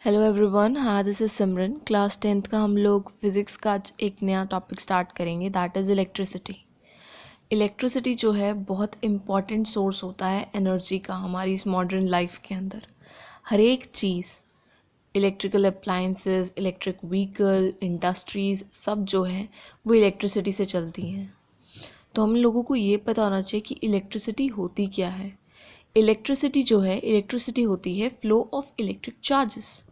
Hello everyone. हाँ, this is Simran. Class 10th का हम लोग फिज़िक्स का आज एक नया टॉपिक स्टार्ट करेंगे, दैट इज़ इलेक्ट्रिसिटी। इलेक्ट्रिसिटी जो है बहुत इम्पॉर्टेंट सोर्स होता है एनर्जी का हमारी इस मॉडर्न लाइफ के अंदर। हर एक चीज़, electrical appliances, electric vehicle, industries, सब जो है वो इलेक्ट्रिसिटी से चलती हैं। तो हम लोगों को ये पता होना चाहिए कि इलेक्ट्रिसिटी होती क्या है। इलेक्ट्रिसिटी होती है flow of electric charges.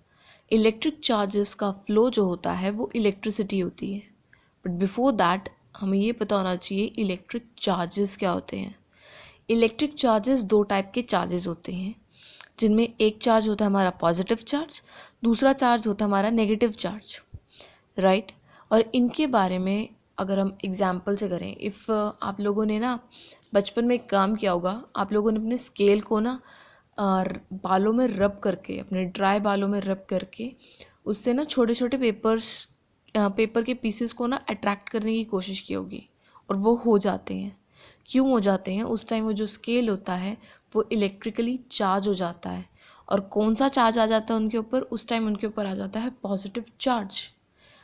Electric charges का फ्लो जो होता है वो इलेक्ट्रिसिटी होती है। बट बिफोर दैट हमें ये पता होना चाहिए इलेक्ट्रिक चार्जेस क्या होते हैं। इलेक्ट्रिक चार्जेस दो टाइप के चार्जेस होते हैं, जिनमें एक चार्ज होता है हमारा पॉजिटिव चार्ज, दूसरा चार्ज होता है हमारा नेगेटिव चार्ज, राइट। और इनके बारे में अगर हम एग्जाम्पल से करें, इफ़ आप लोगों ने ना बचपन में एक काम किया होगा, आप लोगों ने अपने स्केल को ना बालों में रब करके, अपने ड्राई बालों में रब करके उससे ना छोटे छोटे पेपर के पीसेस को ना अट्रैक्ट करने की कोशिश की होगी, और वो हो जाते हैं। क्यों हो जाते हैं? उस टाइम वो जो स्केल होता है वो इलेक्ट्रिकली चार्ज हो जाता है। और कौन सा चार्ज आ जाता है उनके ऊपर? उस टाइम उनके ऊपर आ जाता है पॉजिटिव चार्ज।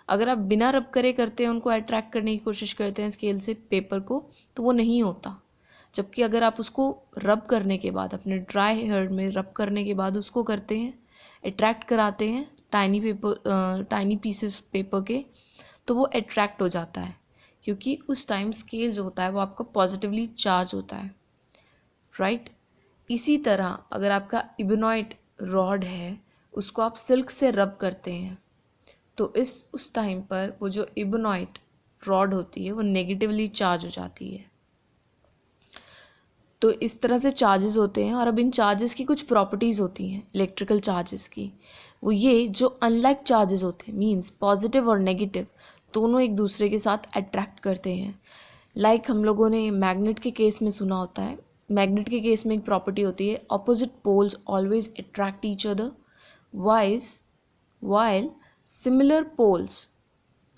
अगर आप बिना रब करे करते हैं, उनको अट्रैक्ट करने की कोशिश करते हैं स्केल से पेपर को, तो वो नहीं होता। जबकि अगर आप उसको रब करने के बाद, अपने ड्राई हेयर में रब करने के बाद उसको करते हैं, अट्रैक्ट कराते हैं टाइनी पीसेस पेपर के, तो वो अट्रैक्ट हो जाता है, क्योंकि उस टाइम स्केल जो होता है वो आपका पॉजिटिवली चार्ज होता है, राइट। इसी तरह अगर आपका इबोनाइट रॉड है, उसको आप सिल्क से रब करते हैं, तो उस टाइम पर वो जो इबोनाइट रॉड होती है वो नेगेटिवली चार्ज हो जाती है। तो इस तरह से चार्जेस होते हैं। और अब इन चार्जेस की कुछ प्रॉपर्टीज़ होती हैं इलेक्ट्रिकल चार्जेस की। वो ये जो अनलाइक चार्जेस होते हैं, मींस पॉजिटिव और नेगेटिव दोनों एक दूसरे के साथ अट्रैक्ट करते हैं। लाइक हम लोगों ने मैग्नेट के केस में सुना होता है। मैग्नेट के केस में एक प्रॉपर्टी होती है, opposite poles always attract each other while similar poles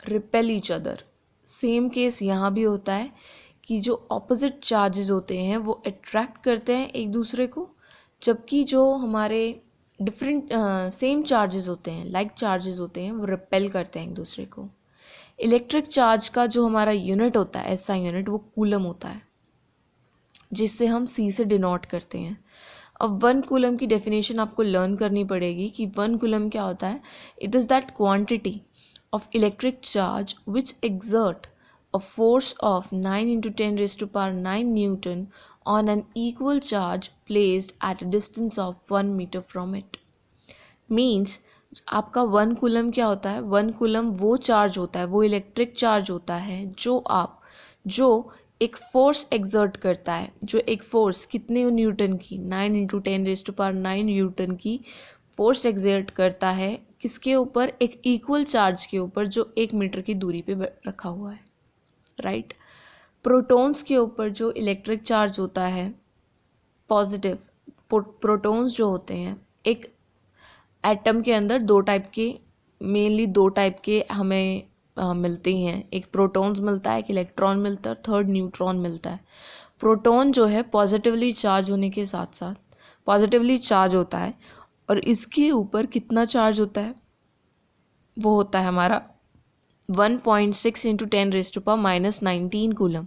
repel each other. Same case यहाँ भी होता है कि जो ऑपोजिट चार्जेस होते हैं वो अट्रैक्ट करते हैं एक दूसरे को, जबकि जो हमारे डिफरेंट सेम चार्जेस होते हैं, लाइक चार्जेस होते हैं, वो रिपेल करते हैं एक दूसरे को। इलेक्ट्रिक चार्ज का जो हमारा यूनिट होता है, एसआई यूनिट, वो कूलम होता है, जिससे हम सी से डिनोट करते हैं। अब 1 कूलम की डेफिनेशन आपको लर्न करनी पड़ेगी कि 1 कूलम क्या होता है। It is that quantity of electric charge which exert a force of 9 into 10 raised to power 9 Newton on an equal charge placed at a distance of 1 meter from it. Means आपका 1 coulomb क्या होता है? 1 coulomb वो charge होता है, वो electric charge होता है जो एक फोर्स एग्जर्ट करता है। जो एक फोर्स कितने न्यूटन की? 9 into 10 raised to power 9 Newton की फोर्स एग्जर्ट करता है। किसके ऊपर? एक इक्वल चार्ज के ऊपर जो 1 मीटर की दूरी पे रखा हुआ है, राइट। प्रोटॉन्स के ऊपर जो इलेक्ट्रिक चार्ज होता है पॉजिटिव, प्रोटॉन्स जो होते हैं, एक एटम के अंदर मेनली दो टाइप के हमें मिलते हैं। एक प्रोटॉन्स मिलता है, एक इलेक्ट्रॉन मिलता है, थर्ड न्यूट्रॉन मिलता है। प्रोटॉन जो है पॉजिटिवली चार्ज होने के साथ साथ पॉजिटिवली चार्ज होता है, और इसके ऊपर कितना चार्ज होता है? वो होता है हमारा 1.6 into 10 raise to power -19 coulomb.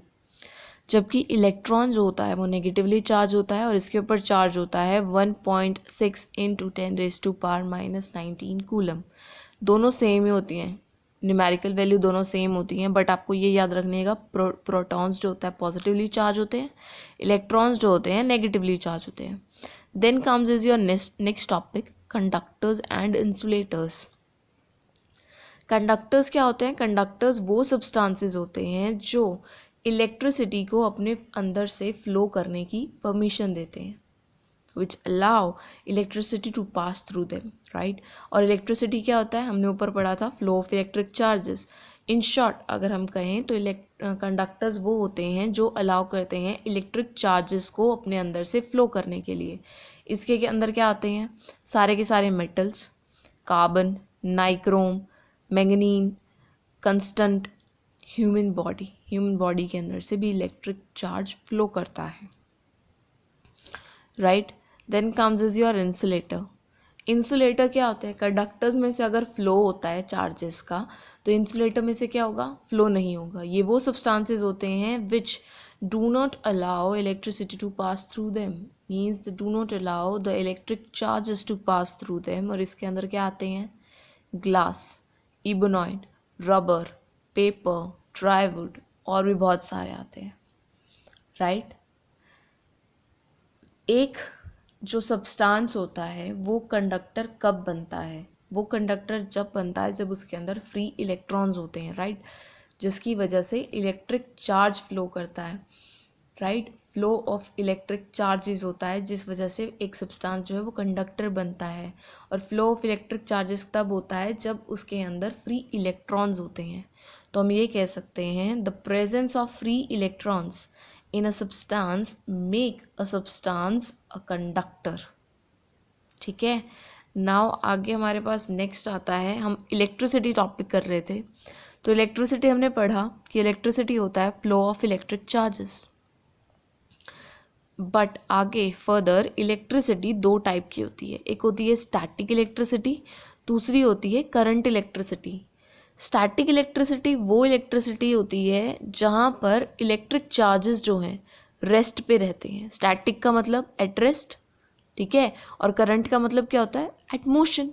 जबकि इलेक्ट्रॉन जो होता है वो नेगेटिवली चार्ज होता है, और इसके ऊपर चार्ज होता है 1.6 into 10 raise to power -19 coulomb. दोनों सेम ही होती हैं, न्यूमेरिकल वैल्यू दोनों सेम होती हैं, बट आपको ये याद रखने का प्रोटॉन्स जो होता है पॉजिटिवली चार्ज होते हैं, इलेक्ट्रॉन्स जो होते हैं नेगेटिवली चार्ज होते हैं। Then comes is your next topic, conductors and insulators. Conductors क्या होते हैं? कंडक्टर्स वो सब्सटेंसेस होते हैं जो इलेक्ट्रिसिटी को अपने अंदर से फ्लो करने की परमिशन देते हैं, which allow electricity to pass through them, right. और इलेक्ट्रिसिटी क्या होता है? हमने ऊपर पढ़ा था, flow of electric charges. In short अगर हम कहें तो कंडक्टर्स वो होते हैं जो अलाउ करते हैं इलेक्ट्रिक चार्जेस को अपने अंदर से फ्लो करने के लिए। इसके अंदर क्या आते हैं? सारे के सारे metals, carbon, nichrome, manganin, constant, human body के अंदर से भी इलेक्ट्रिक चार्ज फ्लो करता है, right. Then comes is your insulator. Insulator क्या होता है, कंडक्टर्स में से अगर फ्लो होता है चार्जेस का, तो इंसुलेटर में से क्या होगा, फ्लो नहीं होगा। ये वो सब्सटेंसेस होते हैं which do not allow electricity to pass through them, means they do not allow the electric charges to pass through them. और इसके अंदर क्या आते हैं, glass, ebonite, rubber, paper, dry wood और भी बहुत सारे आते हैं, राइट। एक जो सब्सटेंस होता है वो कंडक्टर कब बनता है, वो कंडक्टर जब बनता है जब उसके अंदर फ्री इलेक्ट्रॉन्स होते हैं, राइट, जिसकी वजह से इलेक्ट्रिक चार्ज फ्लो करता है, right. Flow of electric charges होता है जिस वजह से एक सब्सटेंस जो है वो कंडक्टर बनता है। और फ्लो ऑफ इलेक्ट्रिक चार्जेस तब होता है जब उसके अंदर फ्री इलेक्ट्रॉन्स होते हैं। तो हम ये कह सकते हैं the presence of free electrons in a substance make a substance a conductor। ठीक है, नाउ आगे हमारे पास नेक्स्ट आता है, हम इलेक्ट्रिसिटी टॉपिक कर रहे थे, तो इलेक्ट्रिसिटी हमने पढ़ा कि इलेक्ट्रिसिटी होता है flow of electric charges. But आगे फर्दर इलेक्ट्रिसिटी दो टाइप की होती है, एक होती है स्टैटिक इलेक्ट्रिसिटी, दूसरी होती है करंट इलेक्ट्रिसिटी। स्टैटिक इलेक्ट्रिसिटी वो इलेक्ट्रिसिटी होती है जहाँ पर इलेक्ट्रिक चार्जेस जो हैं रेस्ट पे रहते हैं। स्टैटिक का मतलब एट रेस्ट, ठीक है, और करंट का मतलब क्या होता है, एट मोशन।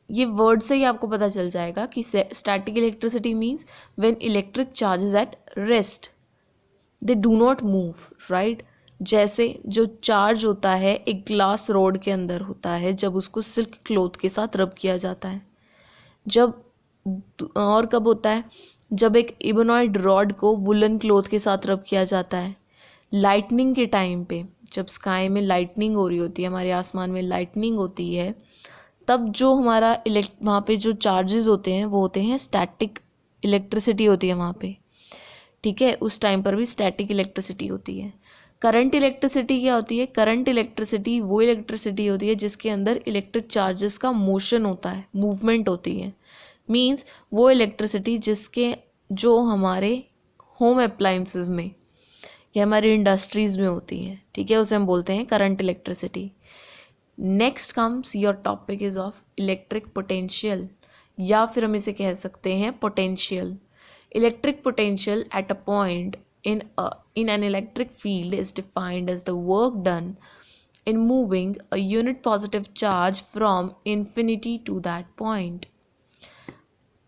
ये वर्ड से ही आपको पता चल जाएगा कि static electricity means when electric charges at rest, they do not move, right. जैसे जो चार्ज होता है एक ग्लास रोड के अंदर होता है जब उसको सिल्क क्लॉथ के साथ रब किया जाता है, जब और कब होता है, जब एक इबोनॉइड रॉड को वुलन क्लॉथ के साथ रब किया जाता है। लाइटनिंग के टाइम पे जब स्काई में लाइटनिंग हो रही होती है, हमारे आसमान में लाइटनिंग होती है, तब जो हमारा वहाँ पे जो चार्जेस होते हैं वो होते हैं स्टैटिक इलेक्ट्रिसिटी होती है वहाँ पे, ठीक है, उस टाइम पर भी स्टैटिक इलेक्ट्रिसिटी होती है। करंट इलेक्ट्रिसिटी क्या होती है, करंट इलेक्ट्रिसिटी वो इलेक्ट्रिसिटी होती है जिसके अंदर इलेक्ट्रिक चार्जेस का मोशन होता है, मूवमेंट होती है। मीन्स वो इलेक्ट्रिसिटी जिसके जो हमारे होम अप्लायंसेस में या हमारी इंडस्ट्रीज़ में होती है, ठीक है, उसे हम बोलते हैं current electricity. Next comes your topic is of electric potential, या फिर हम इसे कह सकते हैं potential. Electric potential at a point in an electric field is defined as the work done in moving a unit positive charge from infinity to that point।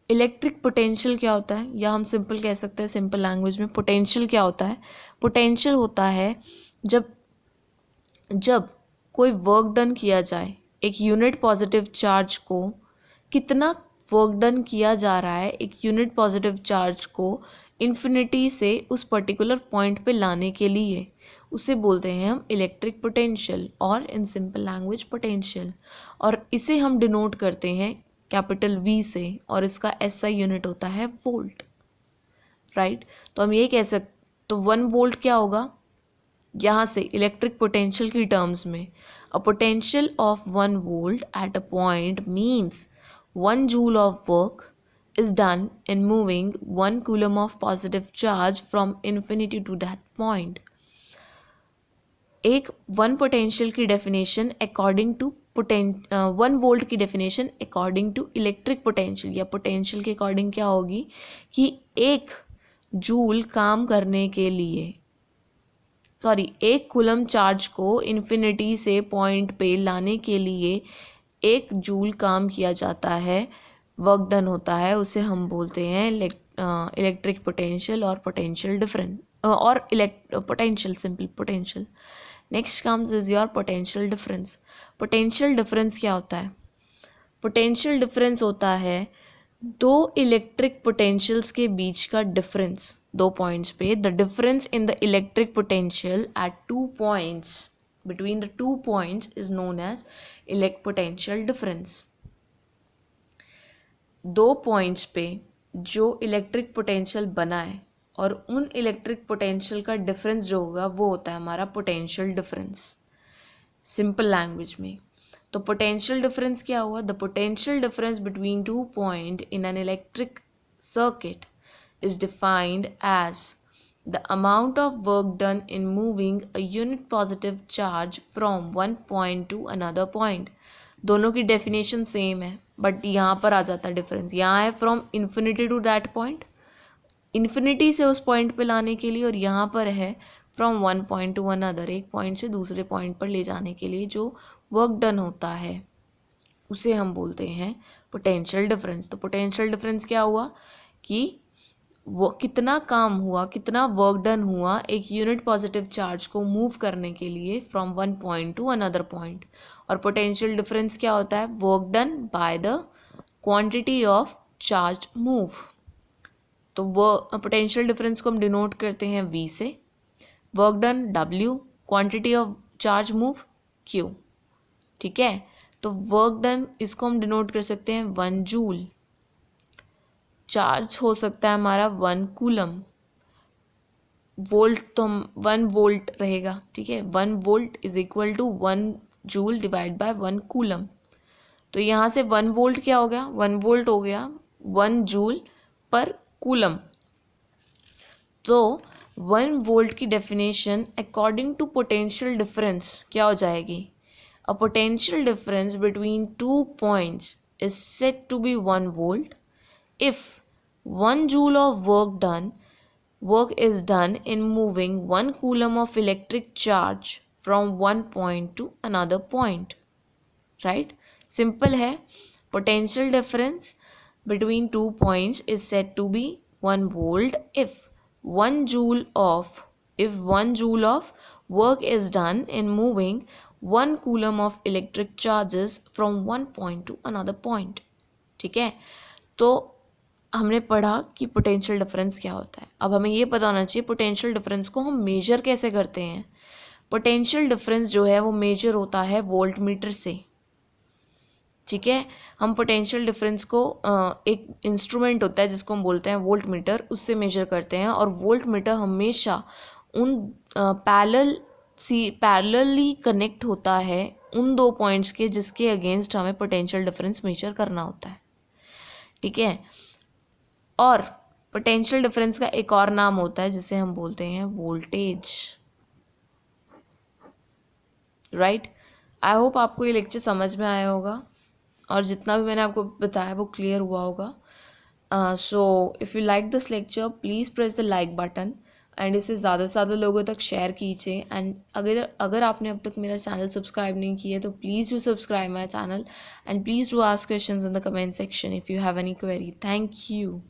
Electric potential क्या होता है, या हम सिंपल कह सकते हैं, सिंपल लैंग्वेज में potential क्या होता है, पोटेंशियल होता है जब कोई वर्क डन किया जाए, एक यूनिट पॉजिटिव चार्ज को, कितना वर्क डन किया जा रहा है एक यूनिट पॉजिटिव चार्ज को इन्फिनिटी से उस पर्टिकुलर पॉइंट पे लाने के लिए, उसे बोलते हैं हम इलेक्ट्रिक पोटेंशियल, और इन सिंपल लैंग्वेज पोटेंशियल। और इसे हम डिनोट करते हैं कैपिटल V से, और इसका SI यूनिट होता है वोल्ट, राइट। तो हम ये कह सकते, तो 1 वोल्ट क्या होगा, यहाँ से इलेक्ट्रिक पोटेंशियल की टर्म्स में, a potential of 1 volt at a point means 1 joule of work is done in moving 1 coulomb of positive charge from infinity to that point। एक 1 पोटेंशियल की डेफिनेशन अकॉर्डिंग टू 1 वोल्ट की definition according to electric potential या potential के according क्या होगी कि 1 joule काम करने के लिए, 1 कूलम चार्ज को इन्फिनिटी से पॉइंट पे लाने के लिए 1 जूल काम किया जाता है, वर्क डन होता है, उसे हम बोलते हैं इलेक्ट्रिक पोटेंशियल और पोटेंशियल डिफरेंस, और potential, simple potential. Next comes is your potential difference. Potential difference क्या होता है, पोटेंशियल डिफरेंस होता है दो इलेक्ट्रिक पोटेंशियल्स के बीच का डिफरेंस, 2 पॉइंट्स पे, the difference in the electric potential at 2 points between the 2 points is known as potential difference. 2 points पे जो इलेक्ट्रिक पोटेंशियल बना है और उन इलेक्ट्रिक पोटेंशियल का डिफरेंस जो होगा वो होता है हमारा पोटेंशियल डिफरेंस, सिंपल लैंग्वेज में। तो पोटेंशियल डिफरेंस क्या हुआ, the potential difference between 2 point in an electric circuit is defined as the amount of work done in moving a unit positive charge from one point to another point। दोनों की definition same है, but यहाँ पर आ जाता है difference. यहाँ है from infinity to that point, infinity से उस पॉइंट पे लाने के लिए, और यहाँ पर है from one point two another, एक पॉइंट से दूसरे पॉइंट पर ले जाने के लिए जो वर्क डन होता है उसे हम बोलते हैं पोटेंशियल डिफरेंस। तो पोटेंशियल डिफरेंस क्या हुआ कि वो कितना काम हुआ, कितना वर्क डन हुआ एक यूनिट पॉजिटिव चार्ज को मूव करने के लिए from one point two another point. और पोटेंशियल डिफरेंस क्या होता है, work done by the quantity of charge move. तो वो पोटेंशियल डिफरेंस को हम डिनोट करते हैं V से, work done W, quantity of charge move Q। ठीक है, तो वर्क डन इसको हम डिनोट कर सकते हैं 1 जूल, चार्ज हो सकता है हमारा 1 कूलम, वोल्ट तो हम 1 वोल्ट रहेगा। ठीक है, 1 volt is equal to 1 joule divide by 1 coulomb. तो यहाँ से 1 वोल्ट क्या हो गया, 1 वोल्ट हो गया 1 जूल पर कूलम। तो 1 वोल्ट की definition according to potential difference क्या हो जाएगी, a potential difference between 2 points is said to be 1 volt if 1 joule of work is done in moving 1 coulomb of electric charge from one point to another point, right? Simple है, potential difference between 2 points is said to be 1 volt if 1 joule of work is done in moving 1 coulomb of electric charges from one point to another point। ठीक है, तो हमने पढ़ा कि potential difference क्या होता है। अब हमें ये पता होना चाहिए पोटेंशियल डिफरेंस को हम मेजर कैसे करते हैं। पोटेंशियल डिफरेंस जो है वो मेजर होता है वोल्ट मीटर से। ठीक है, हम पोटेंशियल डिफरेंस को एक इंस्ट्रूमेंट होता है जिसको हम बोलते हैं वोल्ट मीटर, उससे मेजर करते हैं। और वोल्ट मीटर हमेशा उन पैरेलली कनेक्ट होता है उन 2 पॉइंट्स के जिसके अगेंस्ट हमें पोटेंशियल डिफरेंस मेजर करना होता है। ठीक है, और पोटेंशियल डिफरेंस का एक और नाम होता है जिसे हम बोलते हैं वोल्टेज, राइट। आई होप आपको ये लेक्चर समझ में आया होगा और जितना भी मैंने आपको बताया वो क्लियर हुआ होगा। So if you like this lecture please press the like button and इसे ज़्यादा से ज़्यादा लोगों तक शेयर कीजिए। एंड अगर आपने अब तक मेरा चैनल सब्सक्राइब नहीं किया तो please do subscribe my channel and please do ask questions in the comment section if you have any query. Thank you.